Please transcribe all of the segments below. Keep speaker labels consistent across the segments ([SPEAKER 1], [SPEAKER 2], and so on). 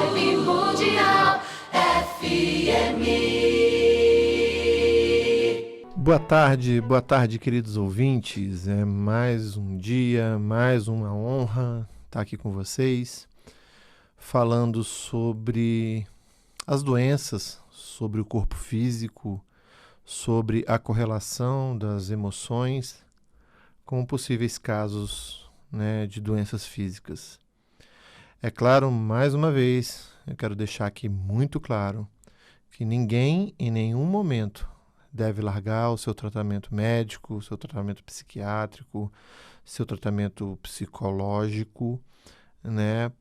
[SPEAKER 1] Vibe Mundial FM.
[SPEAKER 2] Boa tarde, queridos ouvintes. É mais um dia, mais uma honra estar aqui com vocês, falando sobre as doenças, sobre o corpo físico, sobre a correlação das emoções com possíveis casos, de doenças físicas. É claro, mais uma vez, eu quero deixar aqui muito claro que ninguém, em nenhum momento, deve largar o seu tratamento médico, o seu tratamento psiquiátrico, seu tratamento psicológico,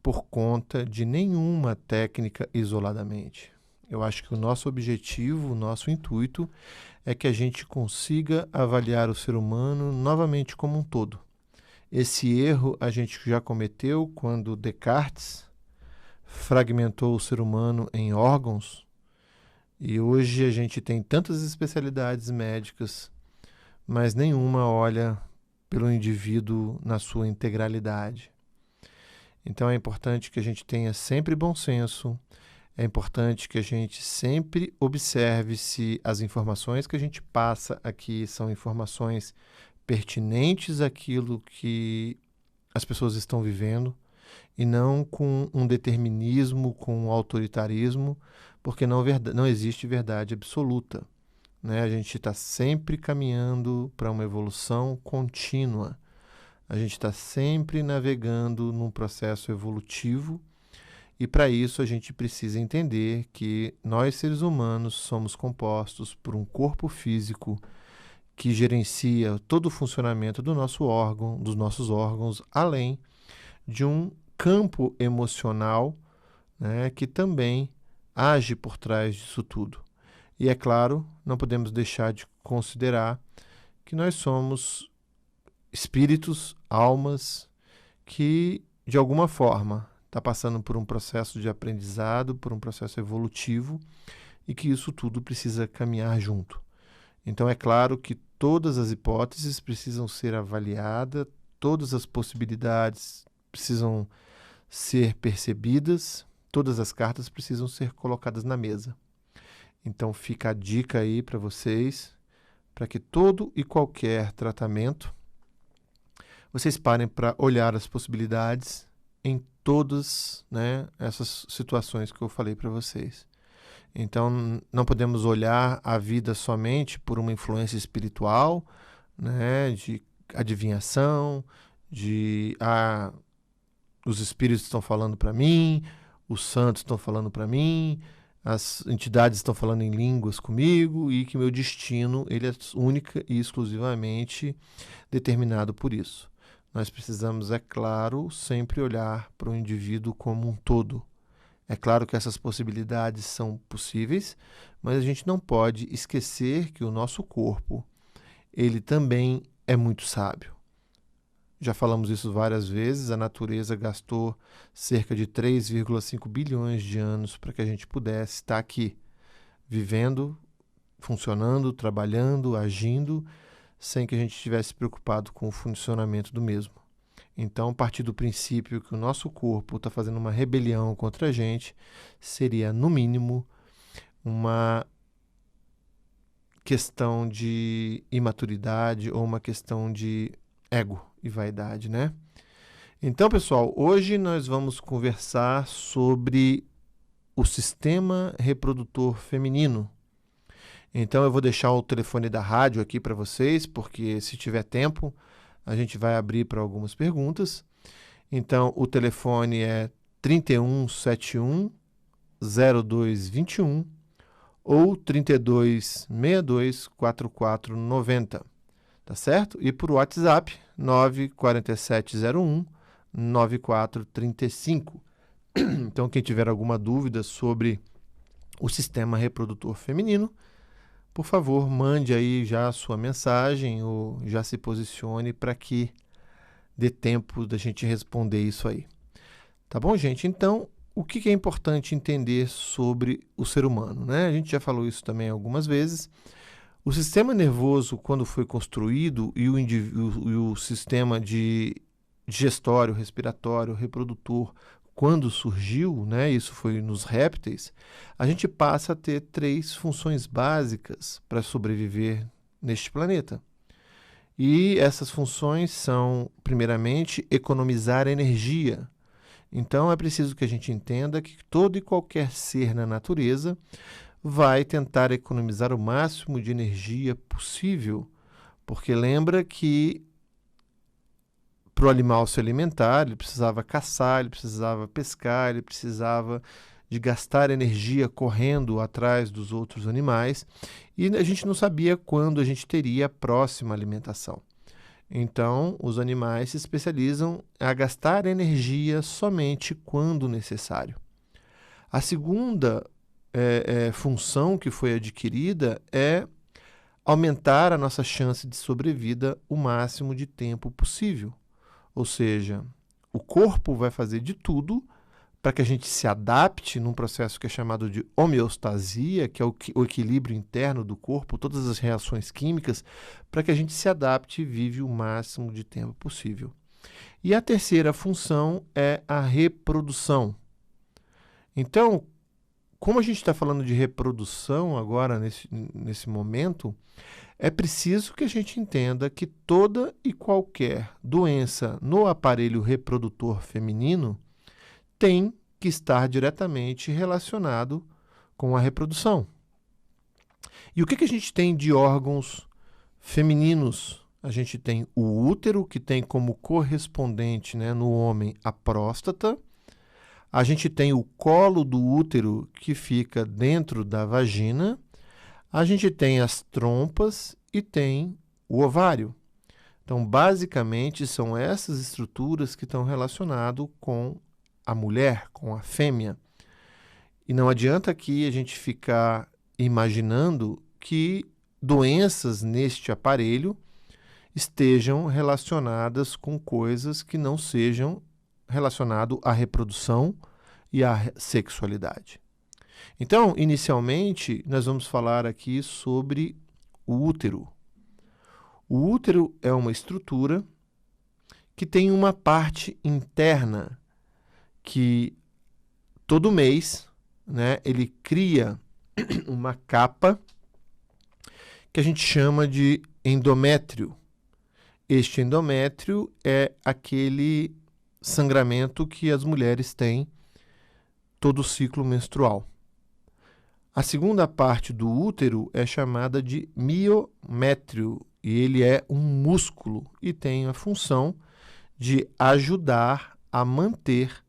[SPEAKER 2] por conta de nenhuma técnica isoladamente. Eu acho que o nosso objetivo, o nosso intuito é que a gente consiga avaliar o ser humano novamente como um todo. Esse erro a gente já cometeu quando Descartes fragmentou o ser humano em órgãos. E hoje a gente tem tantas especialidades médicas, mas nenhuma olha pelo indivíduo na sua integralidade. Então é importante que a gente tenha sempre bom senso, é importante que a gente sempre observe se as informações que a gente passa aqui são informações pertinentes àquilo que as pessoas estão vivendo, e não com um determinismo, com um autoritarismo, porque não existe verdade absoluta. A gente está sempre caminhando para uma evolução contínua. A gente está sempre navegando num processo evolutivo, e para isso a gente precisa entender que nós, seres humanos, somos compostos por um corpo físico que gerencia todo o funcionamento do nosso órgão, dos nossos órgãos, além de um campo emocional, que também age por trás disso tudo. E é claro, não podemos deixar de considerar que nós somos espíritos, almas, que de alguma forma está passando por um processo de aprendizado, por um processo evolutivo, e que isso tudo precisa caminhar junto. Então é claro que todas as hipóteses precisam ser avaliadas, todas as possibilidades precisam ser percebidas, todas as cartas precisam ser colocadas na mesa. Então fica a dica aí para vocês, para que todo e qualquer tratamento, vocês parem para olhar as possibilidades em todas, essas situações que eu falei para vocês. Então não podemos olhar a vida somente por uma influência espiritual, de adivinhação, de os espíritos estão falando para mim, os santos estão falando para mim, as entidades estão falando em línguas comigo, e que meu destino ele é única e exclusivamente determinado por isso. Nós precisamos, é claro, sempre olhar para o indivíduo como um todo. É claro que essas possibilidades são possíveis, mas a gente não pode esquecer que o nosso corpo, ele também é muito sábio. Já falamos isso várias vezes, a natureza gastou cerca de 3,5 bilhões de anos para que a gente pudesse estar aqui, vivendo, funcionando, trabalhando, agindo, sem que a gente estivesse preocupado com o funcionamento do mesmo. Então, a partir do princípio que o nosso corpo está fazendo uma rebelião contra a gente, seria, no mínimo, uma questão de imaturidade ou uma questão de ego e vaidade, Então, pessoal, hoje nós vamos conversar sobre o sistema reprodutor feminino. Então, eu vou deixar o telefone da rádio aqui para vocês, porque se tiver tempo, a gente vai abrir para algumas perguntas. Então, o telefone é 3171 0221 ou 3262 4490. Tá certo? E por WhatsApp, 94701 9435. Então, quem tiver alguma dúvida sobre o sistema reprodutor feminino, por favor, mande aí já a sua mensagem ou já se posicione para que dê tempo da gente responder isso aí. Tá bom, gente? Então, o que é importante entender sobre o ser humano, A gente já falou isso também algumas vezes. O sistema nervoso, quando foi construído, e o sistema digestório, respiratório, reprodutor, quando surgiu, né, isso foi nos répteis, a gente passa a ter 3 funções básicas para sobreviver neste planeta. E essas funções são, primeiramente, economizar energia. Então é preciso que a gente entenda que todo e qualquer ser na natureza vai tentar economizar o máximo de energia possível, porque lembra que para o animal se alimentar, ele precisava caçar, ele precisava pescar, ele precisava de gastar energia correndo atrás dos outros animais, e a gente não sabia quando a gente teria a próxima alimentação. Então, os animais se especializam a gastar energia somente quando necessário. A segunda função que foi adquirida é aumentar a nossa chance de sobrevida o máximo de tempo possível. Ou seja, o corpo vai fazer de tudo para que a gente se adapte num processo que é chamado de homeostasia, que é o equilíbrio interno do corpo, todas as reações químicas, para que a gente se adapte e vive o máximo de tempo possível. E a terceira função é a reprodução. Então, como a gente está falando de reprodução agora, nesse momento, é preciso que a gente entenda que toda e qualquer doença no aparelho reprodutor feminino tem que estar diretamente relacionado com a reprodução. E o que a gente tem de órgãos femininos? A gente tem o útero, que tem como correspondente, né, no homem a próstata. A gente tem o colo do útero, que fica dentro da vagina. A gente tem as trompas e tem o ovário. Então, basicamente, são essas estruturas que estão relacionadas com a mulher, com a fêmea. E não adianta aqui a gente ficar imaginando que doenças neste aparelho estejam relacionadas com coisas que não sejam relacionadas à reprodução e à sexualidade. Então, inicialmente, nós vamos falar aqui sobre o útero. O útero é uma estrutura que tem uma parte interna que todo mês, né, ele cria uma capa que a gente chama de endométrio. Este endométrio é aquele sangramento que as mulheres têm todo o ciclo menstrual. A segunda parte do útero é chamada de miométrio, e ele é um músculo e tem a função de ajudar a manter,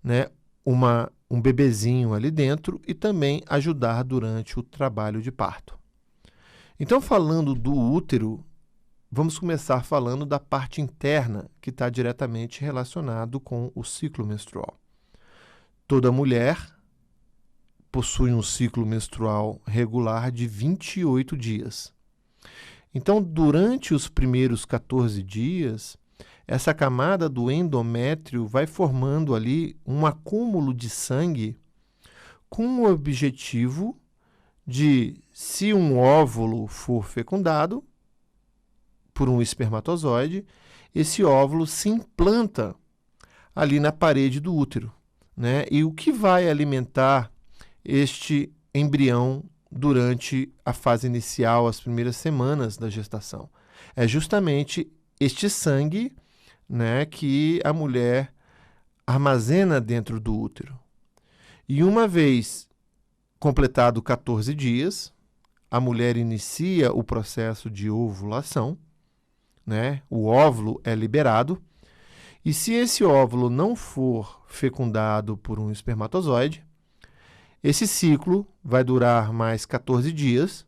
[SPEAKER 2] né, um bebezinho ali dentro e também ajudar durante o trabalho de parto. Então, falando do útero, vamos começar falando da parte interna, que está diretamente relacionado com o ciclo menstrual. Toda mulher possui um ciclo menstrual regular de 28 dias. Então, durante os primeiros 14 dias, essa camada do endométrio vai formando ali um acúmulo de sangue com o objetivo de, se um óvulo for fecundado por um espermatozoide, esse óvulo se implanta ali na parede do útero, né? E o que vai alimentar este embrião durante a fase inicial, as primeiras semanas da gestação? É justamente este sangue, né, que a mulher armazena dentro do útero. E uma vez completado 14 dias, a mulher inicia o processo de ovulação, né? O óvulo é liberado, e se esse óvulo não for fecundado por um espermatozoide, esse ciclo vai durar mais 14 dias,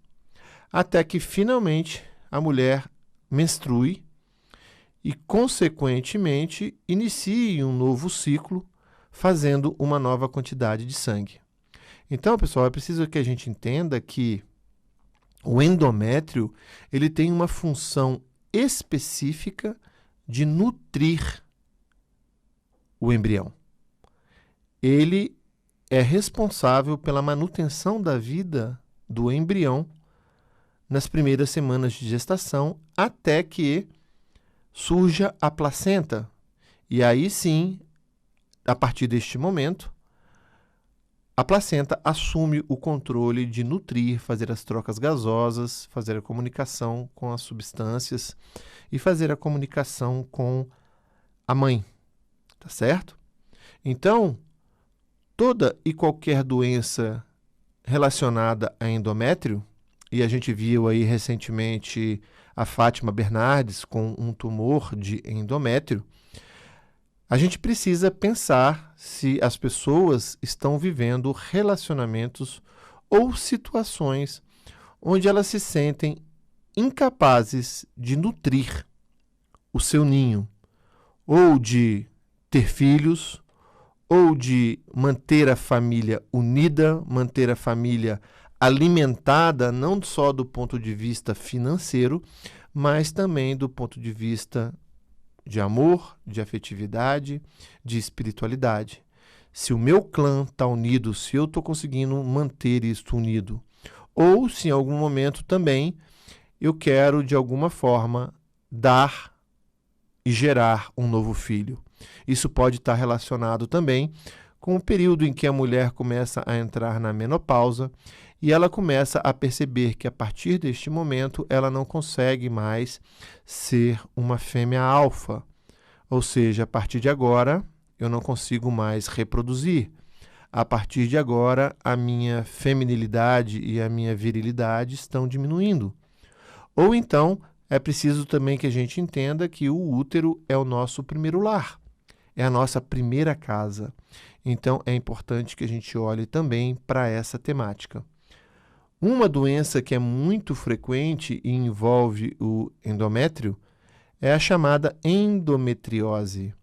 [SPEAKER 2] até que finalmente a mulher menstrue e, consequentemente, inicie um novo ciclo, fazendo uma nova quantidade de sangue. Então, pessoal, é preciso que a gente entenda que o endométrio ele tem uma função específica de nutrir o embrião. Ele é responsável pela manutenção da vida do embrião nas primeiras semanas de gestação, até que surja a placenta. E aí sim, a partir deste momento, a placenta assume o controle de nutrir, fazer as trocas gasosas, fazer a comunicação com as substâncias e fazer a comunicação com a mãe, tá certo? Então, toda e qualquer doença relacionada a endométrio, e a gente viu aí recentemente a Fátima Bernardes com um tumor de endométrio, a gente precisa pensar se as pessoas estão vivendo relacionamentos ou situações onde elas se sentem incapazes de nutrir o seu ninho, ou de ter filhos, ou de manter a família unida, manter a família alimentada, não só do ponto de vista financeiro, mas também do ponto de vista de amor, de afetividade, de espiritualidade. Se o meu clã está unido, se eu estou conseguindo manter isso unido, ou se em algum momento também eu quero, de alguma forma, dar e gerar um novo filho. Isso pode estar relacionado também com o período em que a mulher começa a entrar na menopausa e ela começa a perceber que a partir deste momento ela não consegue mais ser uma fêmea alfa. Ou seja, a partir de agora eu não consigo mais reproduzir. A partir de agora a minha feminilidade e a minha virilidade estão diminuindo. Ou então é preciso também que a gente entenda que o útero é o nosso primeiro lar, é a nossa primeira casa. Então é importante que a gente olhe também para essa temática. Uma doença que é muito frequente e envolve o endométrio é a chamada endometriose.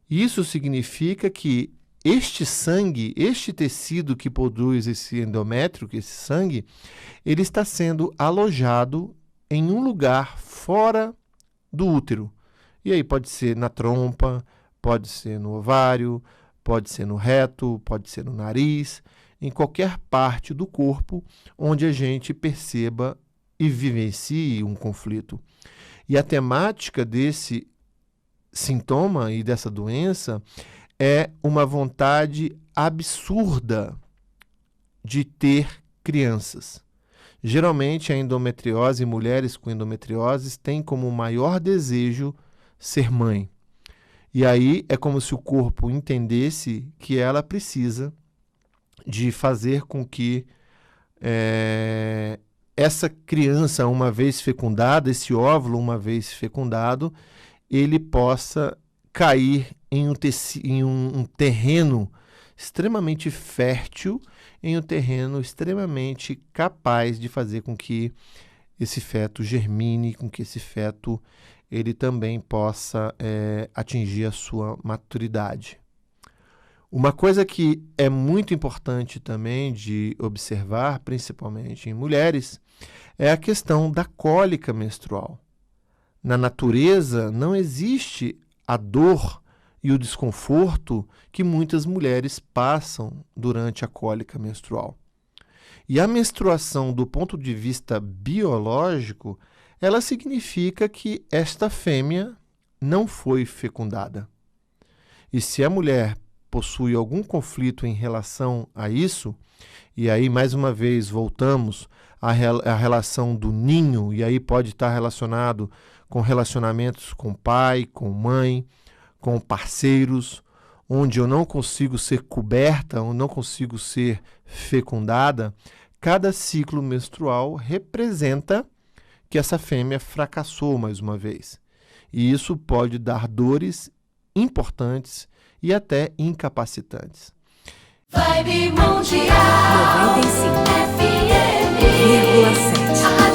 [SPEAKER 2] Isso significa que este sangue, este tecido que produz esse endométrio, esse sangue, ele está sendo alojado em um lugar fora do útero. E aí pode ser na trompa, pode ser no ovário, pode ser no reto, pode ser no nariz, em qualquer parte do corpo onde a gente perceba e vivencie um conflito. E a temática desse sintoma e dessa doença é uma vontade absurda de ter crianças. Geralmente, a endometriose, mulheres com endometriose, têm como maior desejo ser mãe. E aí é como se o corpo entendesse que ela precisa de fazer com que essa criança, uma vez fecundada, esse óvulo, uma vez fecundado, ele possa cair em um terreno extremamente fértil, em um terreno extremamente capaz de fazer com que esse feto germine, com que esse feto ele também possa atingir a sua maturidade. Uma coisa que é muito importante também de observar, principalmente em mulheres, é a questão da cólica menstrual. Na natureza não existe a dor e o desconforto que muitas mulheres passam durante a cólica menstrual. E a menstruação, do ponto de vista biológico, ela significa que esta fêmea não foi fecundada. E se a mulher possui algum conflito em relação a isso, e aí mais uma vez voltamos à relação do ninho, e aí pode estar relacionado com relacionamentos com pai, com mãe, com parceiros, onde eu não consigo ser coberta, ou não consigo ser fecundada, cada ciclo menstrual representa que essa fêmea fracassou mais uma vez. E isso pode dar dores importantes e até incapacitantes.
[SPEAKER 1] Vibe Mundial
[SPEAKER 3] 95,7.
[SPEAKER 1] FM.